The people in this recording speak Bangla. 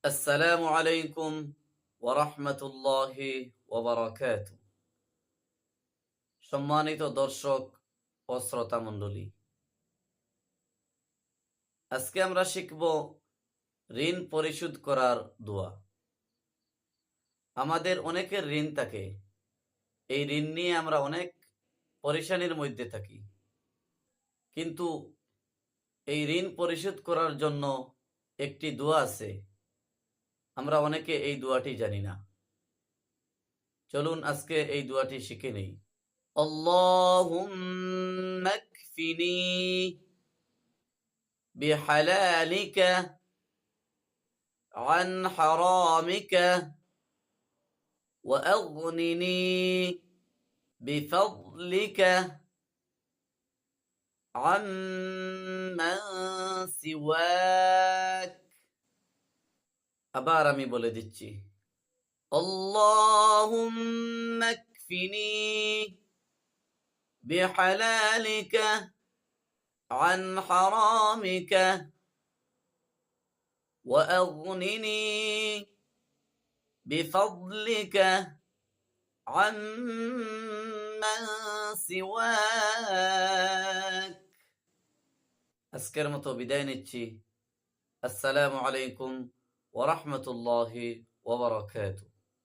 আসসালামু আলাইকুম ওয়া রাহমাতুল্লাহি ওয়া বারাকাতুহু। সম্মানিত দর্শক ও শ্রোতা মণ্ডলী, আজকে আমরা শিখব ঋণ পরিশোধ করার দোয়া। আমাদের অনেকের ঋণ থাকে। এই ঋণ নিয়ে আমরা অনেক পরেশানির মধ্যে থাকি, কিন্তু এই ঋণ পরিশোধ করার জন্য একটি দোয়া আছে। আমরা অনেকে এই দোয়াটি জানি না। চলুন আজকে এই দোয়াটি শিখে নেই। আল্লাহুম্মা কফিনি بحلالك عن حرامك وأغنني بفضلك عمن سواك। আবার আমি বলে দিচ্ছি, اللهم اكفني بحلالك عن حرامك وأغنني بفضلك عمن سواك। আজকের মতো বিদায় নিচ্ছি। আসসালামু আলাইকুম ওয়া রাহমাতুল্লাহি ওয়া বারাকাতুহু।